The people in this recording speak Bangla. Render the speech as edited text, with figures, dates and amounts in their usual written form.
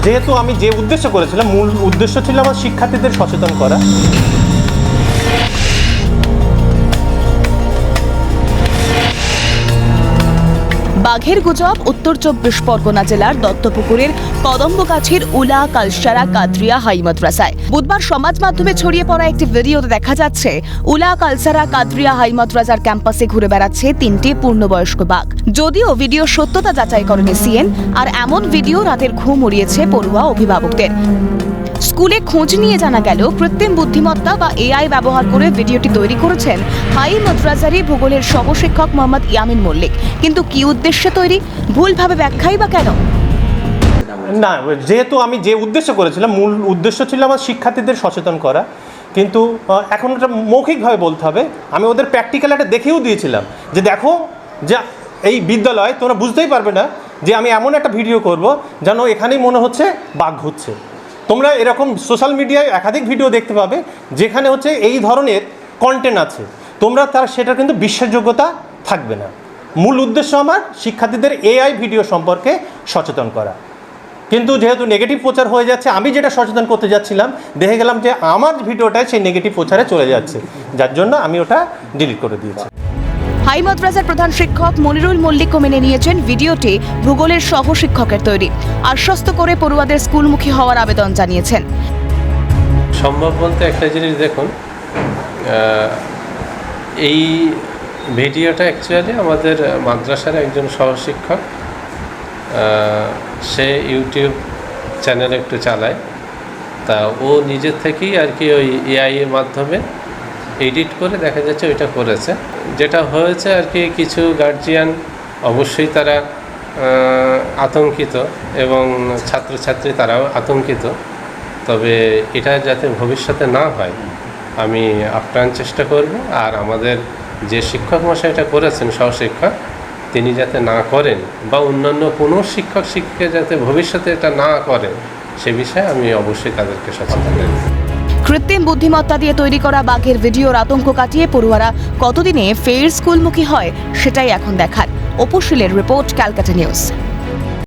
যেহেতু আমি যে উদ্দেশ্য করেছিলাম, মূল উদ্দেশ্য ছিল আমার শিক্ষার্থীদের সচেতন করা। বাঘের গুজব উত্তর 24 পরগনা জেলার দত্তপুকুরের কদম্বগাছির উলা কালসারা কাদরিয়া হাই মাদ্রাসায় বুধবার সমাজ মাধ্যমে ছড়িয়ে পড়া একটি ভিডিওতে দেখা যাচ্ছে উলা কালসারা কাদরিয়া হাই মাদ্রাসার ক্যাম্পাসে ঘুরে বেড়াচ্ছে 3টি পূর্ণবয়স্ক বাঘ। যদিও ভিডিও সত্যতা যাচাই করেনি সিএন, আর এমন ভিডিও রাতের ঘুম উড়িয়েছে পড়ুয়া অভিভাবকদের। স্কুলে খোঁজ নিয়ে জানা গেল কৃত্রিম বুদ্ধিমত্তা বা এআই ব্যবহার করে ভিডিওটি তৈরি করেছেন হাই মাদ্রাসারই ভূগোলের সহশিক্ষক মোহাম্মদ ইয়ামিন মল্লিক। কিন্তু কি উদ্দেশ্যে তৈরি, ভুলভাবে ব্যাখ্যাই বা কেন? না, যেহেতু আমি যে উদ্দেশ্য করেছিলাম, মূল উদ্দেশ্য ছিল আমার শিক্ষার্থীদের সচেতন করা, কিন্তু এখন ওটা মৌখিকভাবে বলতে হবে। আমি ওদের প্র্যাকটিক্যাল একটা দেখেও দিয়েছিলাম যে দেখো যে এই বিদ্যালয় তোমরা বুঝতেই পারবে না যে আমি এমন একটা ভিডিও করব যেন এখানেই মনে হচ্ছে বাঘ ঘুরছে। তোমরা এরকম সোশ্যাল মিডিয়ায় একাধিক ভিডিও দেখতে পাবে যেখানে হচ্ছে এই ধরনের কন্টেন্ট আছে, তোমরা তার সেটা কিন্তু বিশ্বাসযোগ্যতা থাকবে না। মূল উদ্দেশ্য আমার শিক্ষার্থীদের এআই ভিডিও সম্পর্কে সচেতন করা, কিন্তু যেহেতু নেগেটিভ প্রচার হয়ে যাচ্ছে, আমি যেটা সচেতন করতে যাচ্ছিলাম দেখে গেলাম যে আমার ভিডিওটায় সেই নেগেটিভ প্রচারে চলে যাচ্ছে, যার জন্য আমি ওটা ডিলিট করে দিয়েছি। হাই মাদ্রাসার প্রধান শিক্ষক মনিরুল মল্লিকও মেনে নিয়েছেন ভিডিওটি ভূগোলের সহশিক্ষকের তৈরি। আশ্বস্ত করে পড়ুয়াদের স্কুলমুখী হওয়ার আবেদন জানিয়েছেন। সম্ভব বলতে একটা জিনিস দেখুন, এই ভিডিওটা অ্যাকচুয়ালি আমাদের মাদ্রাসার একজন সহশিক্ষক, সে ইউটিউব চ্যানেল একটু চালায়, তা ও নিজের থেকেই আর কি ওই এআই এর মাধ্যমে এডিট করে দেখা যাচ্ছে ওইটা করেছে। যেটা হয়েছে আর কি, কিছু গার্জিয়ান অবশ্যই তারা আতঙ্কিত এবং ছাত্রছাত্রী তারাও আতঙ্কিত। তবে এটা যাতে ভবিষ্যতে না হয় আমি আপ্রাণ চেষ্টা করব, আর আমাদের যে শিক্ষক মশাই এটা করেছেন সহশিক্ষক, তিনি যাতে না করেন বা অন্যান্য কোনো শিক্ষক শিক্ষিকা যাতে ভবিষ্যতে এটা না করেন সে বিষয়ে আমি অবশ্যই তাদেরকে সচেতন করব। কৃত্রিম বুদ্ধিমত্তা দিয়ে তৈরি করা বাঘের ভিডিওর আতঙ্ক কাটিয়ে পড়ুয়ারা কতদিনে ফের স্কুলমুখী হয় সেটাই এখন দেখার। অপু শীলের রিপোর্ট, ক্যালকাটা নিউজ।